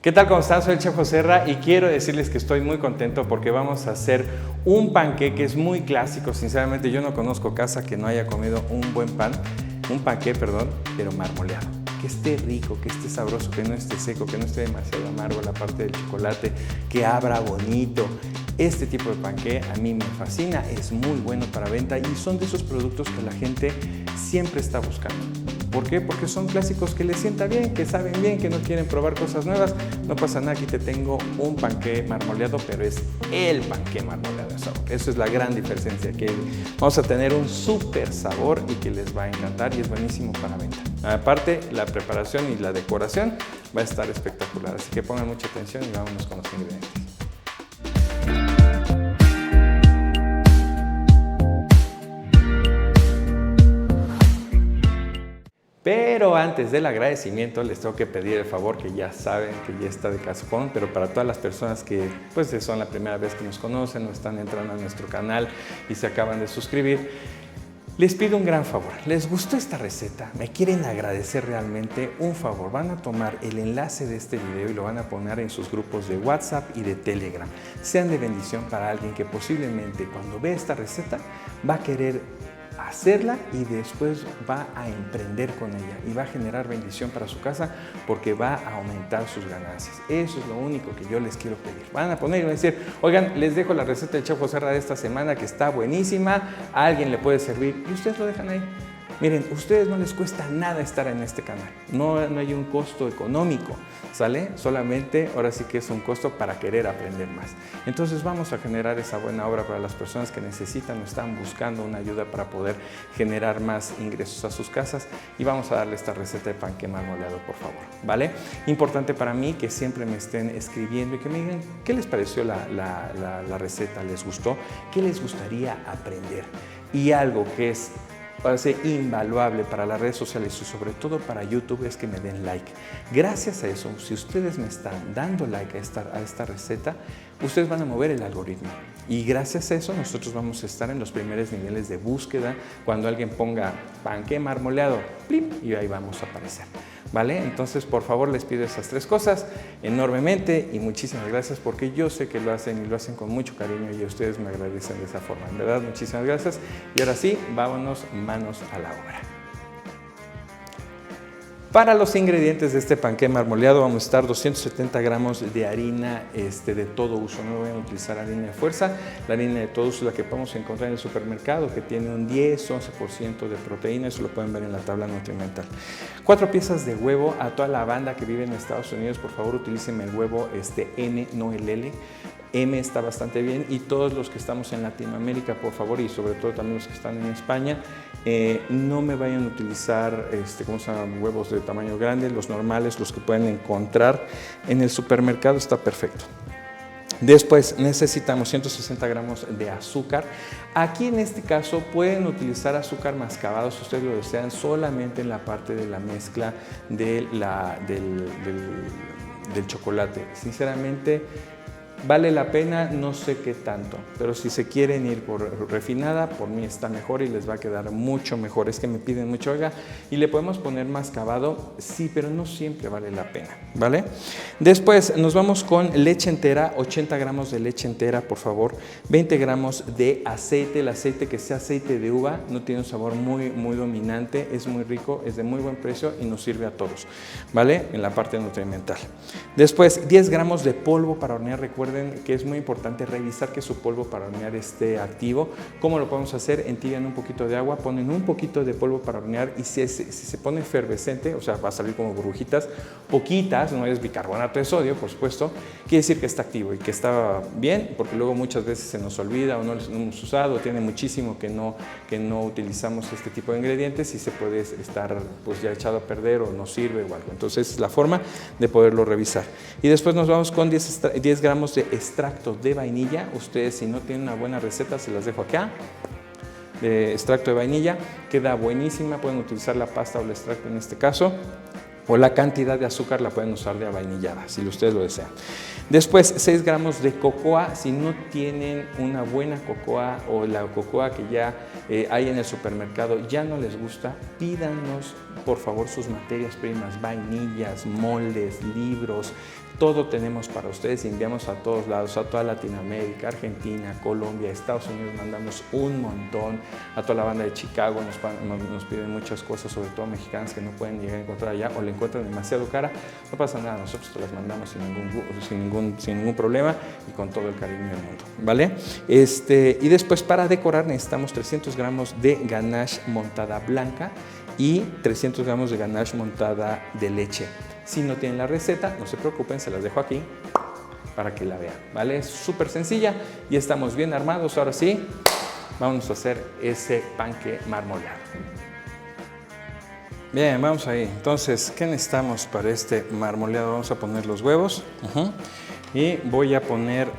¿Qué tal? ¿Cómo están? Soy el Chef Joserra y quiero decirles que estoy muy contento porque vamos a hacer un panqué que es muy clásico. Sinceramente, yo no conozco casa que no haya comido un panqué, pero marmoleado. Que esté rico, que esté sabroso, que no esté seco, que no esté demasiado amargo la parte del chocolate, que abra bonito. Este tipo de panqué a mí me fascina, es muy bueno para venta y son de esos productos que la gente siempre está buscando. ¿Por qué? Porque son clásicos que les sienta bien, que saben bien, que no quieren probar cosas nuevas. No pasa nada, aquí te tengo un panqué marmoleado, pero es el panqué marmoleado de sabor. Eso es la gran diferencia, que vamos a tener un súper sabor y que les va a encantar y es buenísimo para venta. Aparte, la preparación y la decoración va a estar espectacular, así que pongan mucha atención y vámonos con los ingredientes. Pero antes del agradecimiento les tengo que pedir el favor, que ya saben que ya está de cajón, pero para todas las personas que pues son la primera vez que nos conocen o están entrando a nuestro canal y se acaban de suscribir, les pido un gran favor. ¿Les gustó esta receta? ¿Me quieren agradecer realmente? Un favor, van a tomar el enlace de este video y lo van a poner en sus grupos de WhatsApp y de Telegram. Sean de bendición para alguien que posiblemente cuando vea esta receta va a querer hacerla y después va a emprender con ella y va a generar bendición para su casa porque va a aumentar sus ganancias. Eso es lo único que yo les quiero pedir. Van a poner y van a decir, oigan, les dejo la receta del Chef Joserra de esta semana que está buenísima, a alguien le puede servir y ustedes lo dejan ahí. Miren, a ustedes no les cuesta nada estar en este canal, no hay un costo económico, ¿sale? Solamente, ahora sí que es un costo para querer aprender más. Entonces vamos a generar esa buena obra para las personas que necesitan o están buscando una ayuda para poder generar más ingresos a sus casas y vamos a darle esta receta de panqué marmoleado, por favor, ¿vale? Importante para mí que siempre me estén escribiendo y que me digan qué les pareció la receta, ¿les gustó? ¿Qué les gustaría aprender? Y algo que es parece invaluable para las redes sociales y sobre todo para YouTube es que me den like. Gracias a eso, si ustedes me están dando like a esta receta, ustedes van a mover el algoritmo. Y gracias a eso nosotros vamos a estar en los primeros niveles de búsqueda. Cuando alguien ponga panqué marmoleado, ¡plim!, y ahí vamos a aparecer. ¿Vale? Entonces, por favor, les pido esas tres cosas enormemente y muchísimas gracias porque yo sé que lo hacen y lo hacen con mucho cariño y ustedes me agradecen de esa forma. En verdad, muchísimas gracias. Y ahora sí, vámonos manos a la obra. Para los ingredientes de este panqué marmoleado vamos a estar 270 gramos de harina de todo uso. No voy a utilizar harina de fuerza. La harina de todo uso es la que podemos encontrar en el supermercado, que tiene un 10-11% de proteína. Eso lo pueden ver en la tabla nutrimental. 4 piezas de huevo. A toda la banda que vive en Estados Unidos, por favor, utilicen el huevo N, no el L. M está bastante bien y todos los que estamos en Latinoamérica, por favor, y sobre todo también los que están en España, no me vayan a utilizar huevos de tamaño grande, los normales, los que pueden encontrar en el supermercado, está perfecto. Después necesitamos 160 gramos de azúcar. Aquí en este caso pueden utilizar azúcar mascabado si ustedes lo desean, solamente en la parte de la mezcla del chocolate. Sinceramente, vale la pena, no sé qué tanto, pero si se quieren ir por refinada, por mí está mejor y les va a quedar mucho mejor. Es que me piden mucho, oiga, y le podemos poner mascabado, sí, pero no siempre vale la pena, ¿vale? Después nos vamos con leche entera, 80 gramos de leche entera, por favor, 20 gramos de aceite, el aceite que sea aceite de uva, no tiene un sabor muy dominante, es muy rico, es de muy buen precio y nos sirve a todos, ¿vale? En la parte nutrimental. Después, 10 gramos de polvo para hornear, recuerden que es muy importante revisar que su polvo para hornear esté activo. ¿Cómo lo podemos hacer? Entibian un poquito de agua, ponen un poquito de polvo para hornear y si se pone efervescente, o sea, va a salir como burbujitas, poquitas, no es bicarbonato de sodio, por supuesto, quiere decir que está activo y que está bien, porque luego muchas veces se nos olvida o no lo hemos usado, tiene muchísimo que no utilizamos este tipo de ingredientes y se puede estar pues ya echado a perder o no sirve o algo. Entonces es la forma de poderlo revisar. Y después nos vamos con 10 gramos de extracto de vainilla. Ustedes, si no tienen una buena receta, se las dejo acá. De extracto de vainilla, queda buenísima. Pueden utilizar la pasta o el extracto en este caso, o la cantidad de azúcar la pueden usar de avainillada, si ustedes lo desean. Después, 6 gramos de cocoa. Si no tienen una buena cocoa o la cocoa que ya hay en el supermercado ya no les gusta, pídanos por favor sus materias primas, vainillas, moldes, libros, todo tenemos para ustedes y enviamos a todos lados, a toda Latinoamérica, Argentina, Colombia, Estados Unidos, mandamos un montón, a toda la banda de Chicago nos piden muchas cosas, sobre todo mexicanas que no pueden llegar a encontrar allá o la encuentran demasiado cara. No pasa nada, nosotros te las mandamos sin ningún problema y con todo el cariño del mundo, ¿vale? Y después para decorar necesitamos 300 gramos de ganache montada blanca y 300 gramos de ganache montada de leche. Si no tienen la receta, no se preocupen, se las dejo aquí para que la vean, ¿vale? Es súper sencilla y estamos bien armados. Ahora sí, vamos a hacer ese panque marmoleado. Bien, vamos ahí. Entonces, ¿qué necesitamos para este marmoleado? Vamos a poner los huevos y voy a poner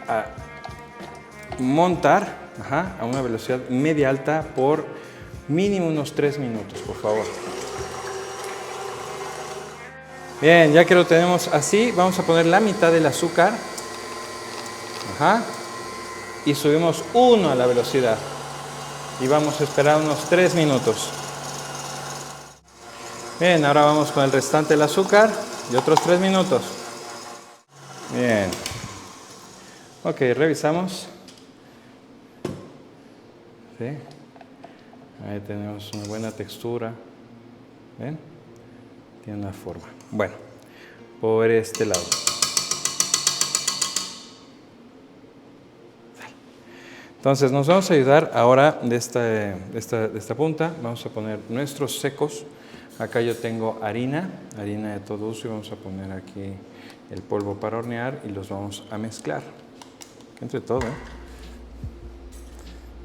a montar a una velocidad media alta por mínimo unos 3 minutos, por favor. Bien, ya que lo tenemos así, vamos a poner la mitad del azúcar. Y subimos 1 a la velocidad. Y vamos a esperar unos 3 minutos. Bien, ahora vamos con el restante del azúcar y otros 3 minutos. Bien. Ok, revisamos. ¿Sí? Ahí tenemos una buena textura. ¿Ven? Tiene una forma. Bueno, por este lado. Entonces nos vamos a ayudar ahora de esta punta. Vamos a poner nuestros secos. Acá yo tengo harina de todo uso y vamos a poner aquí el polvo para hornear y los vamos a mezclar. Entre todo,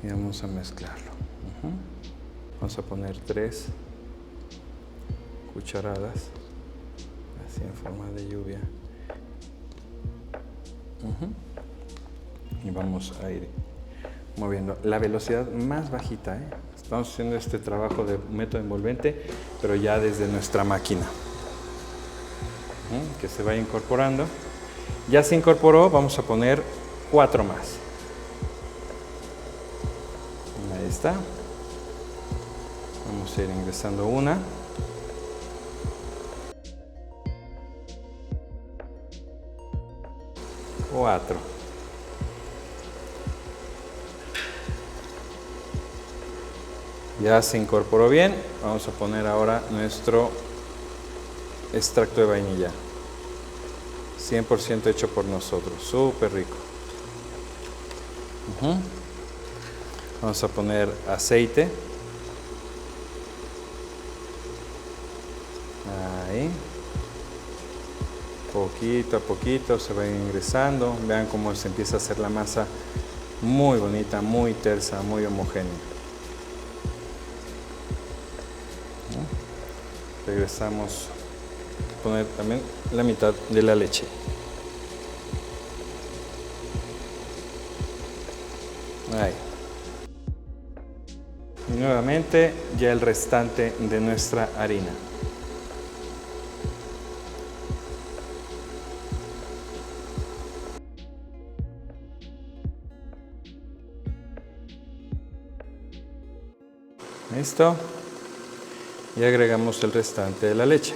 y vamos a mezclarlo. Vamos a poner 3 cucharadas, así en forma de lluvia. Y vamos a ir moviendo la velocidad más bajita. Estamos haciendo este trabajo de método envolvente, pero ya desde nuestra máquina. Que se vaya incorporando. Ya se incorporó, vamos a poner 4 más. Ahí está. Vamos a ir ingresando una. Cuatro. Ya se incorporó bien. Vamos a poner ahora nuestro extracto de vainilla. 100% hecho por nosotros. Súper rico. Vamos a poner aceite. Ahí. Poquito a poquito se va ingresando. Vean cómo se empieza a hacer la masa muy bonita, muy tersa, muy homogénea. Regresamos a poner también la mitad de la leche. Ahí. Y nuevamente ya el restante de nuestra harina. Listo. Y agregamos el restante de la leche.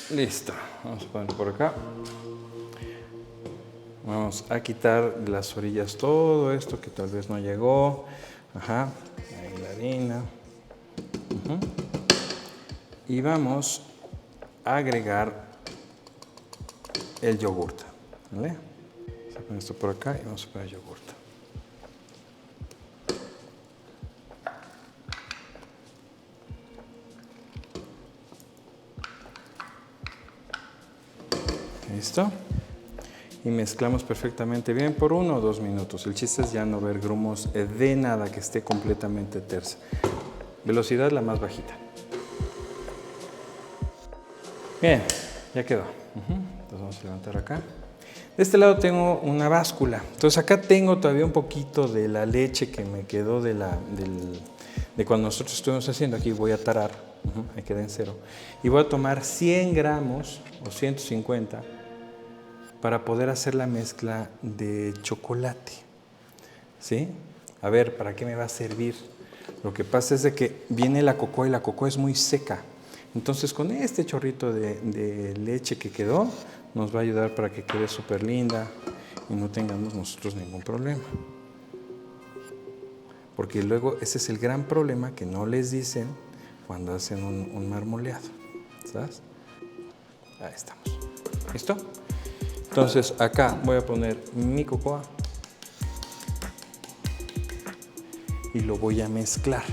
Listo. Vamos a poner por acá. Vamos a quitar de las orillas todo esto que tal vez no llegó. Ahí la harina. Y vamos a agregar el yogurt. ¿Vale? Vamos a poner esto por acá y vamos a poner yogurt. ¿Listo? Y mezclamos perfectamente bien por 1 o 2 minutos. El chiste es ya no ver grumos de nada, que esté completamente tersa. Velocidad la más bajita. Bien, ya quedó. Entonces vamos a levantar acá. De este lado tengo una báscula. Entonces acá tengo todavía un poquito de la leche que me quedó de cuando nosotros estuvimos haciendo. Aquí voy a tarar. Ahí queda en 0. Y voy a tomar 100 gramos o 150 para poder hacer la mezcla de chocolate. ¿Sí? A ver, ¿para qué me va a servir? Lo que pasa es de que viene la cocoa y la cocoa es muy seca. Entonces con este chorrito de leche que quedó, nos va a ayudar para que quede súper linda y no tengamos nosotros ningún problema. Porque luego ese es el gran problema que no les dicen cuando hacen un marmoleado, ¿sabes? Ahí estamos. ¿Listo? Entonces acá voy a poner mi cocoa y lo voy a mezclar.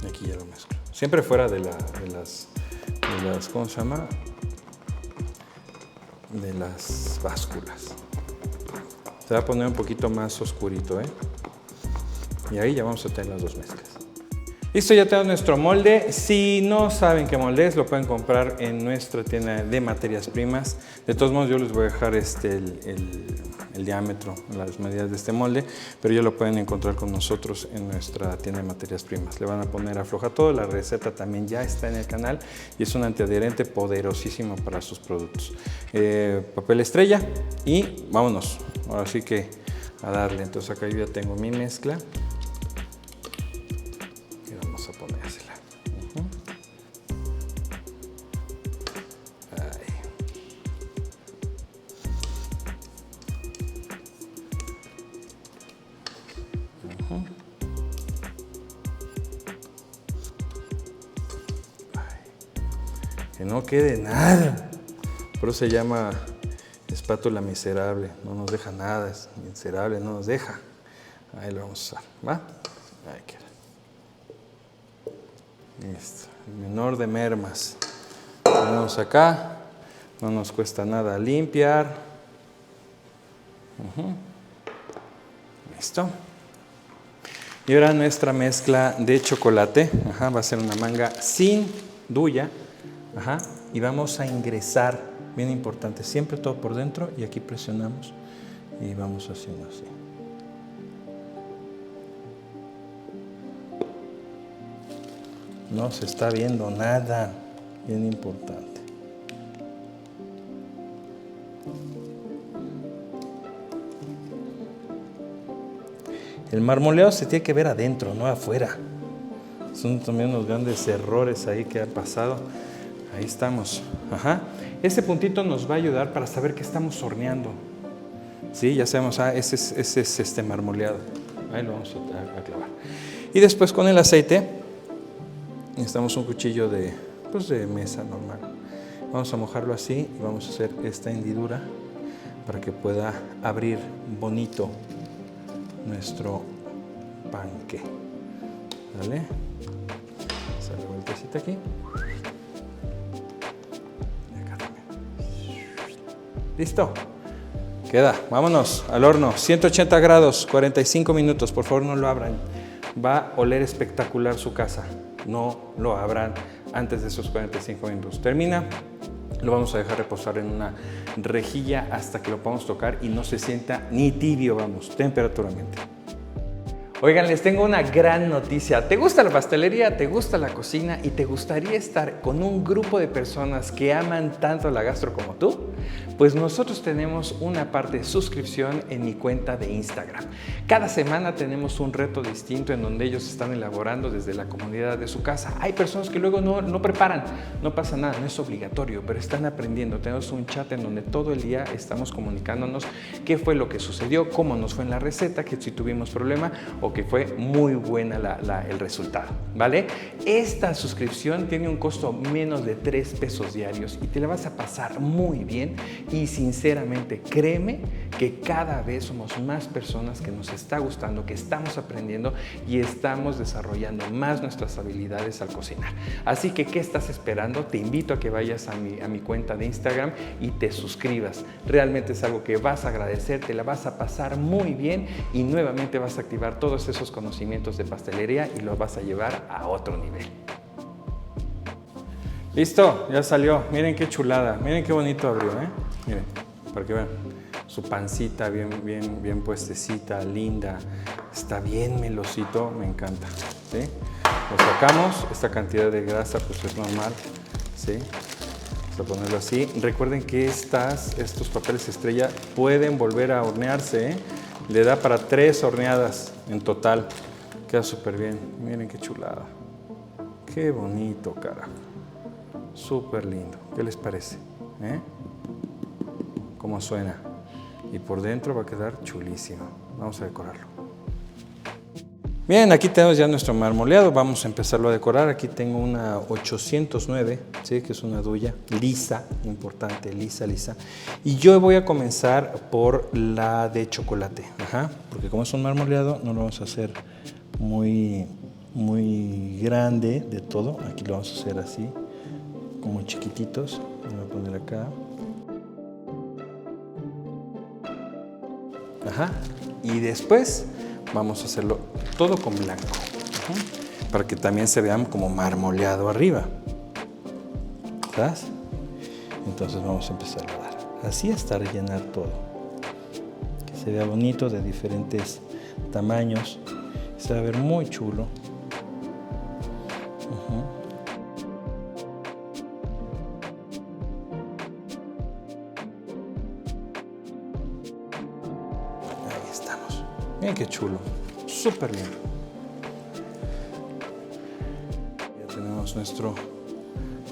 Y aquí ya lo mezclo. Siempre fuera de las, ¿cómo se llama? De las básculas. Se va a poner un poquito más oscurito, ¿eh? Y ahí ya vamos a tener las dos mezclas. Listo, ya tenemos nuestro molde. Si no saben qué molde es, lo pueden comprar en nuestra tienda de materias primas. De todos modos, yo les voy a dejar el diámetro, las medidas de este molde, pero ya lo pueden encontrar con nosotros en nuestra tienda de materias primas. Le van a poner afloja todo, la receta también ya está en el canal y es un antiadherente poderosísimo para sus productos. Papel estrella y vámonos. Ahora sí que a darle. Entonces acá yo ya tengo mi mezcla. Vamos a ponérsela. Ahí. Que no quede nada. Por eso se llama espátula miserable. No nos deja nada. Es miserable, no nos deja. Ahí lo vamos a usar. ¿Va? Ahí queda. Listo, el menor de mermas. Ponemos acá, no nos cuesta nada limpiar. Listo. Y ahora nuestra mezcla de chocolate, va a ser una manga sin duya, y vamos a ingresar, bien importante, siempre todo por dentro y aquí presionamos y vamos haciendo así. No se está viendo nada, bien importante. El marmoleado se tiene que ver adentro, no afuera. Son también unos grandes errores ahí que ha pasado. Ahí estamos. Este puntito nos va a ayudar para saber que estamos horneando. Sí, ya sabemos, ese es marmoleado. Ahí lo vamos a clavar. Y después con el aceite necesitamos un cuchillo de mesa normal. Vamos a mojarlo así y vamos a hacer esta hendidura para que pueda abrir bonito nuestro panque. ¿Vale? Sale vueltecita aquí. Y acá también. ¿Listo? Queda. Vámonos al horno. 180 grados, 45 minutos. Por favor, no lo abran. Va a oler espectacular su casa. No lo abran antes de esos 45 minutos. Termina, lo vamos a dejar reposar en una rejilla hasta que lo podamos tocar y no se sienta ni tibio, temperatura ambiente. Oigan, les tengo una gran noticia. ¿Te gusta la pastelería? ¿Te gusta la cocina? ¿Y te gustaría estar con un grupo de personas que aman tanto la gastro como tú? Pues nosotros tenemos una parte de suscripción en mi cuenta de Instagram. Cada semana tenemos un reto distinto en donde ellos están elaborando desde la comunidad de su casa. Hay personas que luego no preparan, no pasa nada, no es obligatorio, pero están aprendiendo. Tenemos un chat en donde todo el día estamos comunicándonos qué fue lo que sucedió, cómo nos fue en la receta, que si tuvimos problema o que fue muy buena el resultado, ¿vale? Esta suscripción tiene un costo menos de 3 pesos diarios y te la vas a pasar muy bien y sinceramente créeme que cada vez somos más personas que nos está gustando, que estamos aprendiendo y estamos desarrollando más nuestras habilidades al cocinar. Así que, ¿qué estás esperando? Te invito a que vayas a mi cuenta de Instagram y te suscribas. Realmente es algo que vas a agradecer, te la vas a pasar muy bien y nuevamente vas a activar todos esos conocimientos de pastelería y los vas a llevar a otro nivel. Listo, ya salió. Miren qué chulada, miren qué bonito abrió, ¿eh? Miren, para que vean. Su pancita bien puestecita, linda. Está bien melosito, me encanta, ¿sí? Lo sacamos, esta cantidad de grasa pues es normal, ¿sí? Vamos a ponerlo así. Recuerden que estos papeles estrella pueden volver a hornearse, ¿eh? Le da para 3 horneadas en total, ¿ok? Queda súper bien. Miren qué chulada. Qué bonito, carajo. Súper lindo. ¿Qué les parece? ¿Cómo suena? Y por dentro va a quedar chulísimo. Vamos a decorarlo. Bien, aquí tenemos ya nuestro marmoleado. Vamos a empezarlo a decorar. Aquí tengo una 809, ¿sí? Que es una duya lisa, importante, lisa. Y yo voy a comenzar por la de chocolate. Porque como es un marmoleado, no lo vamos a hacer muy grande de todo. Aquí lo vamos a hacer así, como chiquititos. Voy a poner acá. Y después vamos a hacerlo todo con blanco, para que también se vean como marmoleado arriba. ¿Sabes? Entonces vamos a empezar a dar así hasta rellenar todo, que se vea bonito, de diferentes tamaños. Se va a ver muy chulo. Ahí estamos. Miren qué chulo. Súper lindo. Ya tenemos nuestro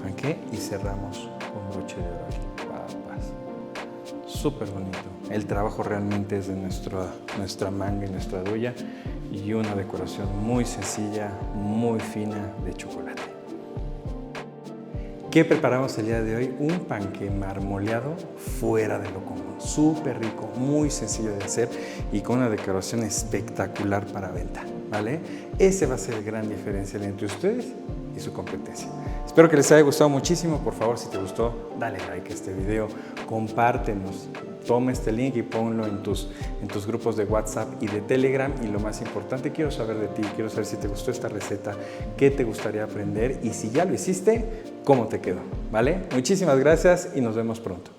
panqué y cerramos con broche de oro aquí. Papas. Súper bonito. El trabajo realmente es de nuestra manga y nuestra duya, y una decoración muy sencilla, muy fina de chocolate. ¿Qué preparamos el día de hoy? Un panqué marmoleado fuera de lo común. Súper rico, muy sencillo de hacer y con una decoración espectacular para venta, ¿vale? Ese va a ser el gran diferencial entre ustedes y su competencia. Espero que les haya gustado muchísimo. Por favor, si te gustó, dale like a este video, compártenos. Toma este link y ponlo en tus grupos de WhatsApp y de Telegram. Y lo más importante, quiero saber de ti, quiero saber si te gustó esta receta, qué te gustaría aprender y si ya lo hiciste, cómo te quedó, ¿vale? Muchísimas gracias y nos vemos pronto.